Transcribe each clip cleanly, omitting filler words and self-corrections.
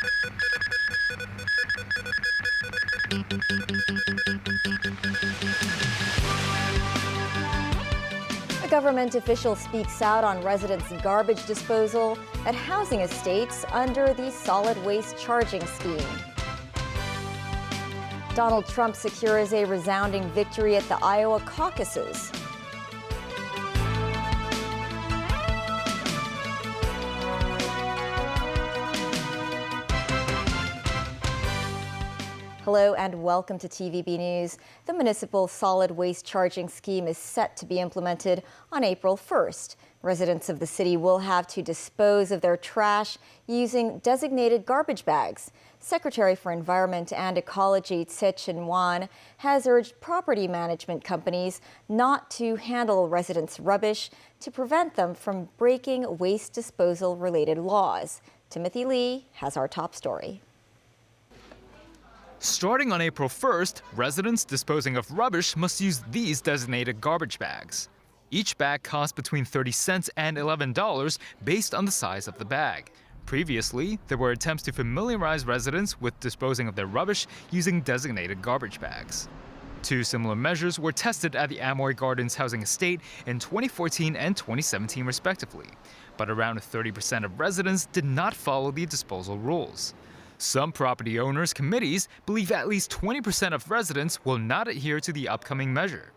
A government official speaks out on residents' garbage disposal at housing estates under the solid waste charging scheme. Donald Trump secures a resounding victory at the Iowa caucuses. Hello and welcome to TVB News. The municipal solid waste charging scheme is set to be implemented on April 1st. Residents of the city will have to dispose of their trash using designated garbage bags. Secretary for Environment and Ecology Wang has urged property management companies not to handle residents' rubbish to prevent them from breaking waste disposal-related laws. Timothy Lee has our top story. Starting on April 1st, residents disposing of rubbish must use these designated garbage bags. Each bag costs between 30 cents and $11 based on the size of the bag. Previously, there were attempts to familiarize residents with disposing of their rubbish using designated garbage bags. Two similar measures were tested at the Amoy Gardens housing estate in 2014 and 2017 respectively, but around 30% of residents did not follow the disposal rules. Some property owners' committees believe at least 20% of residents will not adhere to the upcoming measure.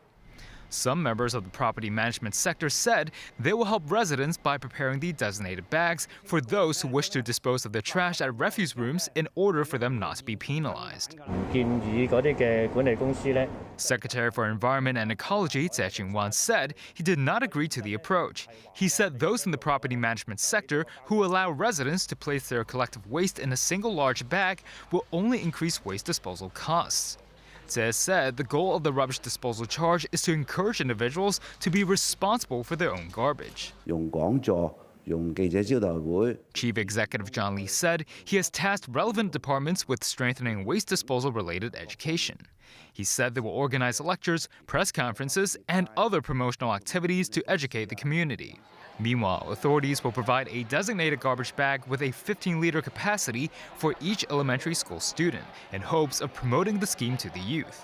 Some members of the property management sector said they will help residents by preparing the designated bags for those who wish to dispose of their trash at refuse rooms in order for them not to be penalized. Secretary for Environment and Ecology Wang said he did not agree to the approach. He said those in the property management sector who allow residents to place their collective waste in a single large bag will only increase waste disposal costs. Tse said the goal of the rubbish disposal charge is to encourage individuals to be responsible for their own garbage. Chief Executive John Lee said he has tasked relevant departments with strengthening waste disposal-related education. He said they will organize lectures, press conferences, and other promotional activities to educate the community. Meanwhile, authorities will provide a designated garbage bag with a 15-liter capacity for each elementary school student in hopes of promoting the scheme to the youth.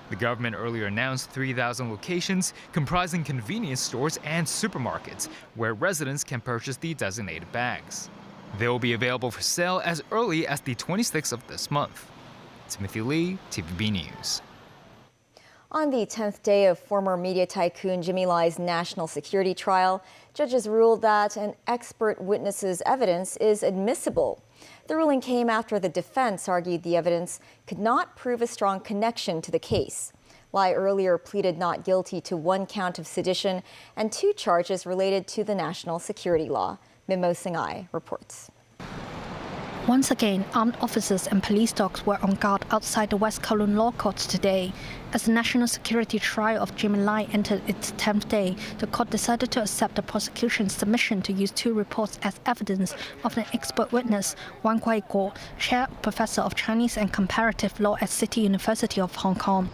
The government earlier announced 3,000 locations comprising convenience stores and supermarkets where residents can purchase the designated bags. They will be available for sale as early as the 26th of this month. Timothy Lee, TVB News. On the 10th day of former media tycoon Jimmy Lai's national security trial, judges ruled that an expert witness's evidence is admissible. The ruling came after the defense argued the evidence could not prove a strong connection to the case. Lai earlier pleaded not guilty to 1 count of sedition and 2 charges related to the national security law. Mimo Singhai reports. Once again, armed officers and police dogs were on guard outside the West Kowloon Law Courts today. As the national security trial of Jimmy Lai entered its 10th day, the court decided to accept the prosecution's submission to use 2 reports as evidence of an expert witness, Wang Chair Professor of Chinese and Comparative Law at City University of Hong Kong.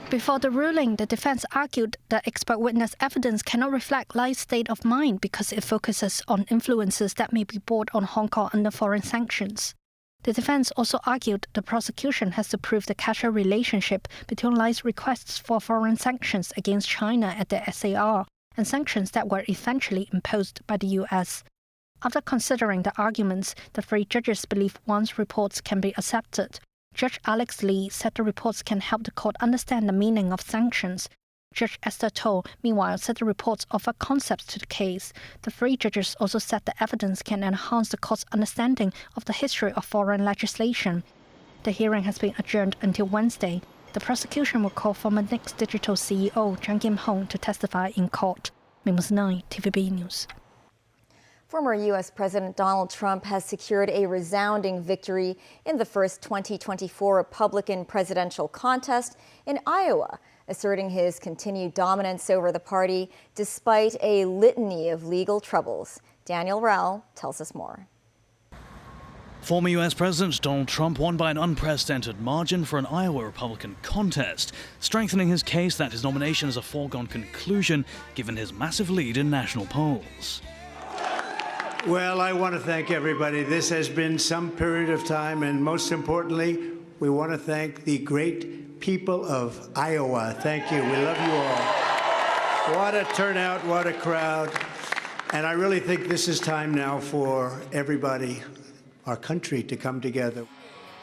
Before the ruling, the defense argued that expert witness evidence cannot reflect Lai's state of mind because it focuses on influences that may be brought on Hong Kong under foreign sanctions. The defense also argued the prosecution has to prove the causal relationship between Lai's requests for foreign sanctions against China at the SAR and sanctions that were eventually imposed by the US. After considering the arguments, the 3 judges believe Wang's reports can be accepted. Judge Alex Lee said the reports can help the court understand the meaning of sanctions. Judge Esther To, meanwhile, said the reports offer concepts to the case. The 3 judges also said the evidence can enhance the court's understanding of the history of foreign legislation. The hearing has been adjourned until Wednesday. The prosecution will call former Nix Digital CEO Zhang Kim-hong to testify in court. Mimo Singhai, TVB News. Former U.S. President Donald Trump has secured a resounding victory in the first 2024 Republican presidential contest in Iowa, asserting his continued dominance over the party despite a litany of legal troubles. Daniel Rao tells us more. Former U.S. President Donald Trump won by an unprecedented margin for an Iowa Republican contest, strengthening his case that his nomination is a foregone conclusion given his massive lead in national polls. Well, I want to thank everybody. This has been some period of time, and most importantly, we want to thank the great people of Iowa. Thank you. We love you all. What a turnout, what a crowd. And I really think this is time now for everybody, our country, to come together.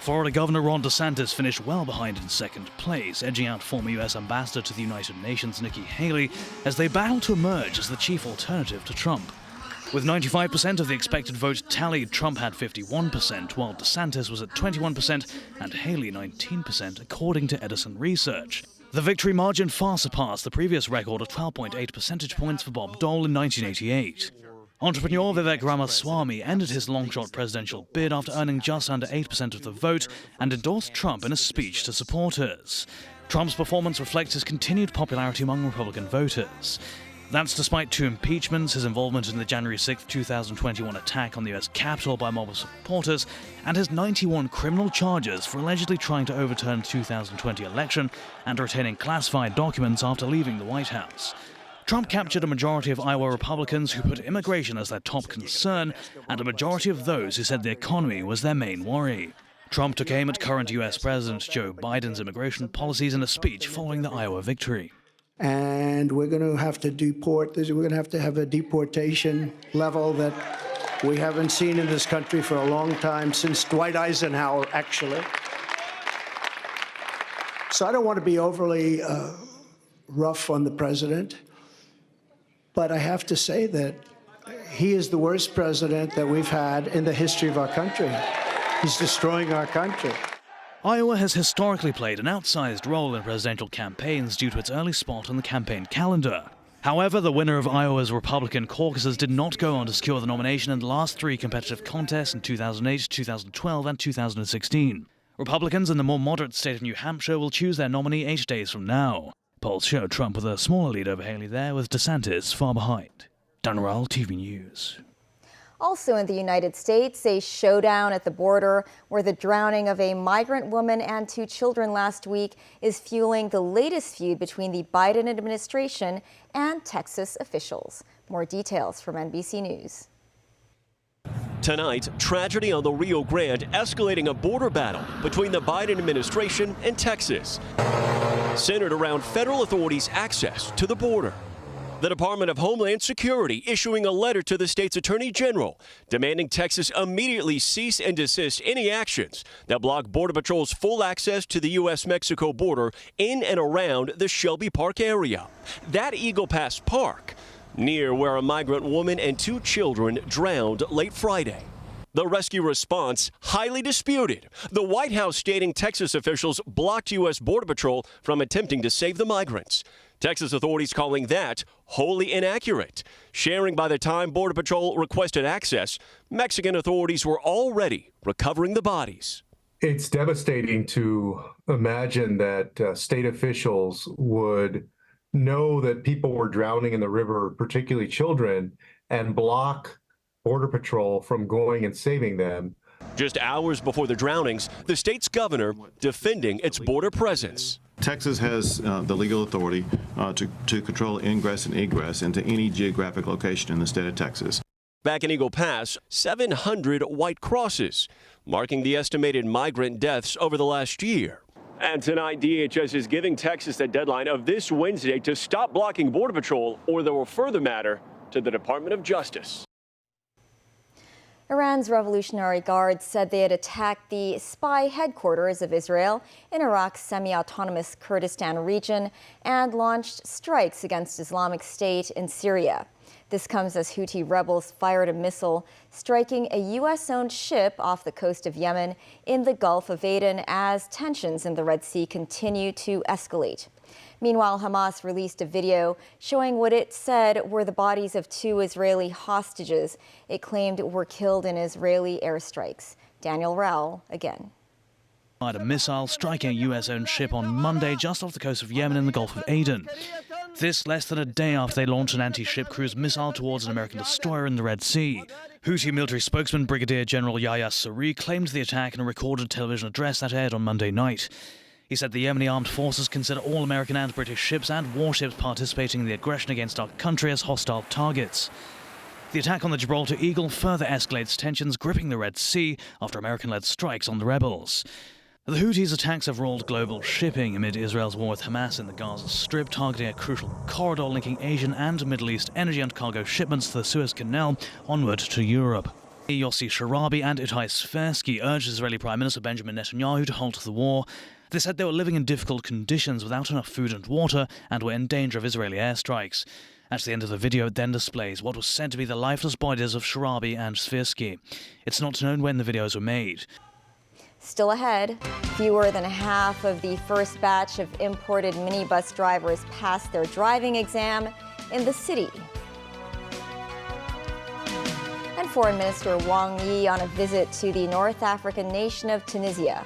Florida Governor Ron DeSantis finished well behind in second place, edging out former U.S. Ambassador to the United Nations Nikki Haley as they battle to emerge as the chief alternative to Trump. With 95% of the expected vote tallied, Trump had 51%, while DeSantis was at 21% and Haley 19%, according to Edison Research. The victory margin far surpassed the previous record of 12.8 percentage points for Bob Dole in 1988. Entrepreneur Vivek Ramaswamy ended his long-shot presidential bid after earning just under 8% of the vote and endorsed Trump in a speech to supporters. Trump's performance reflects his continued popularity among Republican voters. That's despite 2 impeachments, his involvement in the January 6, 2021 attack on the US Capitol by a mob of supporters, and his 91 criminal charges for allegedly trying to overturn the 2020 election and retaining classified documents after leaving the White House. Trump captured a majority of Iowa Republicans who put immigration as their top concern, and a majority of those who said the economy was their main worry. Trump took aim at current US President Joe Biden's immigration policies in a speech following the Iowa victory. And we're going to have to deport. We're going to have a deportation level that we haven't seen in this country for a long time, since Dwight Eisenhower, actually. So I don't want to be overly rough on the president, but I have to say that he is the worst president that we've had in the history of our country. He's destroying our country. Iowa has historically played an outsized role in presidential campaigns due to its early spot on the campaign calendar. However, the winner of Iowa's Republican caucuses did not go on to secure the nomination in the last 3 competitive contests in 2008, 2012, and 2016. Republicans in the more moderate state of New Hampshire will choose their nominee 8 days from now. Polls show Trump with a smaller lead over Haley there, with DeSantis far behind. Dan Rowell, TV News. Also in the United States, a showdown at the border where the drowning of a migrant woman and 2 children last week is fueling the latest feud between the Biden administration and Texas officials. More details from NBC News. Tonight, tragedy on the Rio Grande, escalating a border battle between the Biden administration and Texas, centered around federal authorities' access to the border. The Department of Homeland Security issuing a letter to the state's attorney general demanding Texas immediately cease and desist any actions that block Border Patrol's full access to the U.S.-Mexico border in and around the Shelby Park area. That Eagle Pass Park, near where a migrant woman and 2 children drowned late Friday. The rescue response highly disputed. The White House stating Texas officials blocked U.S. Border Patrol from attempting to save the migrants. Texas authorities calling that wholly inaccurate, sharing by the time Border Patrol requested access, Mexican authorities were already recovering the bodies. It's devastating to imagine that state officials would know that people were drowning in the river, particularly children, and block Border Patrol from going and saving them. Just hours before the drownings, the state's governor defending its border presence. Texas has the legal authority to control ingress and egress into any geographic location in the state of Texas. Back in Eagle Pass, 700 white crosses, marking the estimated migrant deaths over the last year. And tonight, DHS is giving Texas the deadline of this Wednesday to stop blocking Border Patrol, or they will further matter to the Department of Justice. Iran's Revolutionary Guard said they had attacked the spy headquarters of Israel in Iraq's semi-autonomous Kurdistan region and launched strikes against Islamic State in Syria. This comes as Houthi rebels fired a missile, striking a U.S.-owned ship off the coast of Yemen in the Gulf of Aden as tensions in the Red Sea continue to escalate. Meanwhile, Hamas released a video showing what it said were the bodies of 2 Israeli hostages it claimed were killed in Israeli airstrikes. Daniel Rowell again. A missile striking a U.S.-owned ship on Monday just off the coast of Yemen in the Gulf of Aden. This less than a day after they launched an anti-ship cruise missile towards an American destroyer in the Red Sea. Houthi military spokesman Brigadier General Yahya Saree claimed the attack in a recorded television address that aired on Monday night. He said the Yemeni armed forces consider all American and British ships and warships participating in the aggression against our country as hostile targets. The attack on the Gibraltar Eagle further escalates tensions gripping the Red Sea after American-led strikes on the rebels. The Houthis' attacks have roiled global shipping amid Israel's war with Hamas in the Gaza Strip, targeting a crucial corridor linking Asian and Middle East energy and cargo shipments to the Suez Canal onward to Europe. Yossi Sharabi and Itai Sfersky urged Israeli Prime Minister Benjamin Netanyahu to halt the war. They said they were living in difficult conditions without enough food and water and were in danger of Israeli airstrikes. At the end of the video, it then displays what was said to be the lifeless bodies of Sharabi and Sfersky. It's not known when the videos were made. Still ahead, fewer than half of the first batch of imported minibus drivers passed their driving exam in the city. And Foreign Minister Wang Yi on a visit to the North African nation of Tunisia.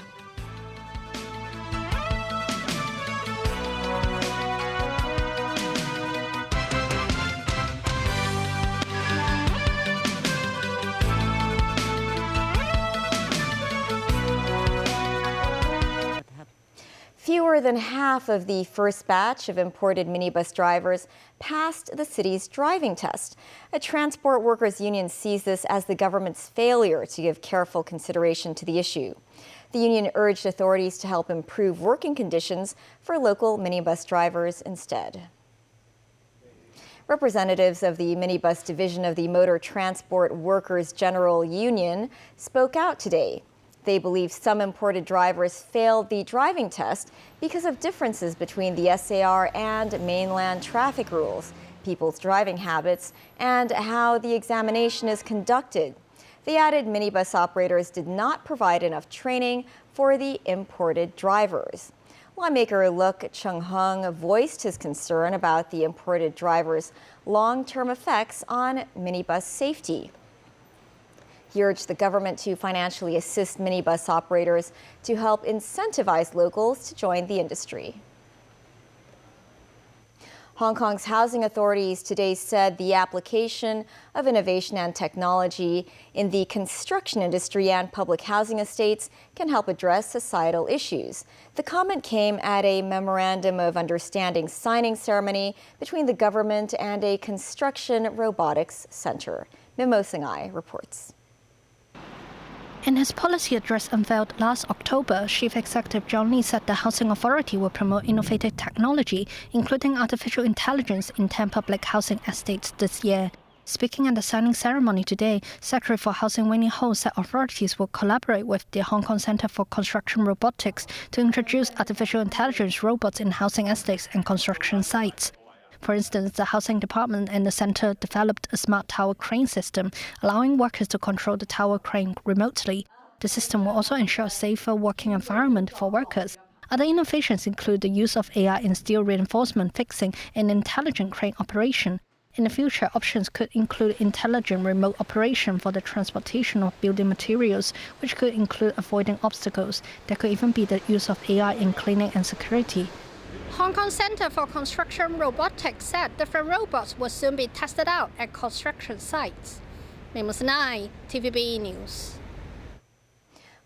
Fewer than half of the first batch of imported minibus drivers passed the city's driving test. A transport workers' union sees this as the government's failure to give careful consideration to the issue. The union urged authorities to help improve working conditions for local minibus drivers instead. Representatives of the minibus division of the Motor Transport Workers' General Union spoke out today. They believe some imported drivers failed the driving test because of differences between the SAR and mainland traffic rules, people's driving habits, and how the examination is conducted. They added minibus operators did not provide enough training for the imported drivers. Lawmaker Luk Chung-hung voiced his concern about the imported drivers' long-term effects on minibus safety. He urged the government to financially assist minibus operators to help incentivize locals to join the industry. Hong Kong's housing authorities today said the application of innovation and technology in the construction industry and public housing estates can help address societal issues. The comment came at a memorandum of understanding signing ceremony between the government and a construction robotics center. Mimo Singhai reports. In his policy address unveiled last October, Chief Executive John Lee said the Housing Authority will promote innovative technology, including artificial intelligence, in 10 public housing estates this year. Speaking at the signing ceremony today, Secretary for Housing Winnie Ho said authorities will collaborate with the Hong Kong Centre for Construction Robotics to introduce artificial intelligence robots in housing estates and construction sites. For instance, the Housing Department and the centre developed a smart tower crane system, allowing workers to control the tower crane remotely. The system will also ensure a safer working environment for workers. Other innovations include the use of AI in steel reinforcement fixing and intelligent crane operation. In the future, options could include intelligent remote operation for the transportation of building materials, which could include avoiding obstacles. There could even be the use of AI in cleaning and security. Hong Kong Centre for Construction Robotics said different robots will soon be tested out at construction sites. Mimo Singhai, TVB News.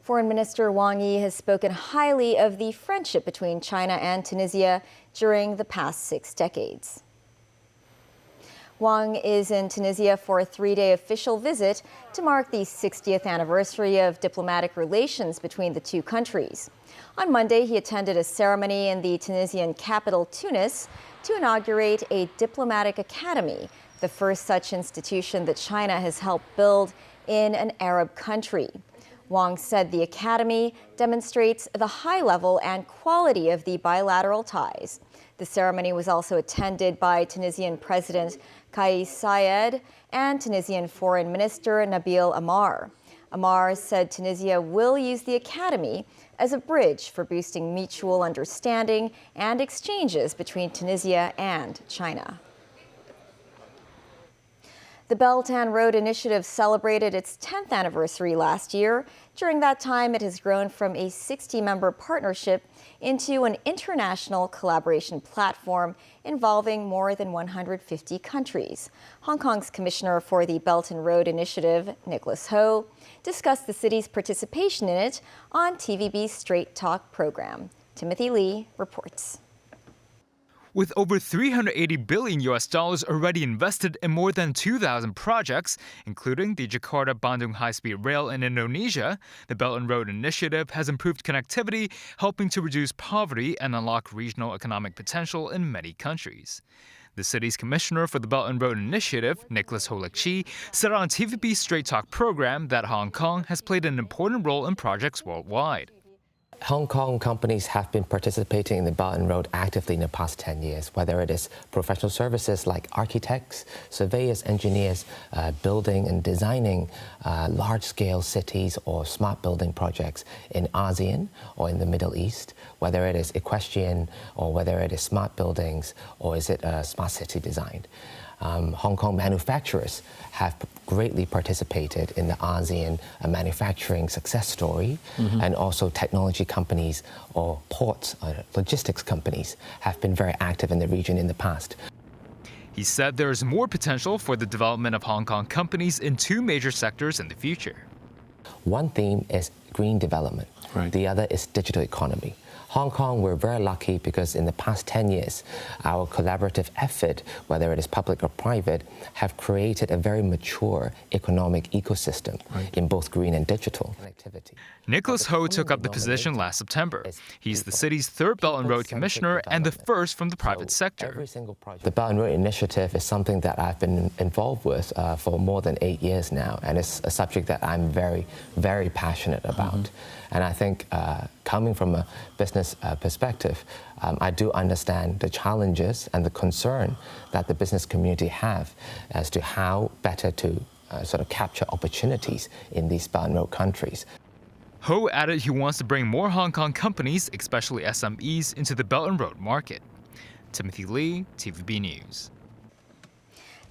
Foreign Minister Wang Yi has spoken highly of the friendship between China and Tunisia during the past 6 decades. Wang is in Tunisia for a 3-day official visit to mark the 60th anniversary of diplomatic relations between the two countries. On Monday, he attended a ceremony in the Tunisian capital, Tunis, to inaugurate a diplomatic academy, the first such institution that China has helped build in an Arab country. Wang said the academy demonstrates the high level and quality of the bilateral ties. The ceremony was also attended by Tunisian President Kais Saied and Tunisian Foreign Minister Nabil Amar. Amar said Tunisia will use the academy as a bridge for boosting mutual understanding and exchanges between Tunisia and China. The Belt and Road Initiative celebrated its 10th anniversary last year. During that time, it has grown from a 60-member partnership into an international collaboration platform involving more than 150 countries. Hong Kong's Commissioner for the Belt and Road Initiative, Nicholas Ho, discussed the city's participation in it on TVB's Straight Talk program. Timothy Lee reports. With over $380 billion already invested in more than 2,000 projects, including the Jakarta-Bandung high-speed rail in Indonesia, the Belt and Road Initiative has improved connectivity, helping to reduce poverty and unlock regional economic potential in many countries. The city's commissioner for the Belt and Road Initiative, Nicholas Holek-Chi, said on TVB's Straight Talk program that Hong Kong has played an important role in projects worldwide. Hong Kong companies have been participating in the Belt and Road actively in the past 10 years, whether it is professional services like architects, surveyors, engineers, building and designing large-scale cities or smart building projects in ASEAN or in the Middle East, whether it is equestrian or whether it is smart buildings or is it smart city design. Hong Kong manufacturers have greatly participated in the ASEAN manufacturing success story, and also technology companies or ports, logistics companies have been very active in the region in the past. He said there is more potential for the development of Hong Kong companies in two major sectors in the future. One theme is green development. Right. The other is digital economy. Hong Kong, we're very lucky because in the past 10 years, our collaborative effort, whether it is public or private, have created a very mature economic ecosystem in both green and digital connectivity. Nicholas Ho took up the position last September. He's the city's third Belt and Road Commissioner and the first from the private sector. The Belt and Road Initiative is something that I've been involved with for more than 8 years now, and it's a subject that I'm very, very passionate about. And I think coming from a business perspective, I do understand the challenges and the concern that the business community have as to how better to sort of capture opportunities in these Belt and Road countries. Ho added he wants to bring more Hong Kong companies, especially SMEs, into the Belt and Road market. Timothy Lee, TVB News.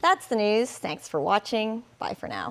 That's the news. Thanks for watching. Bye for now.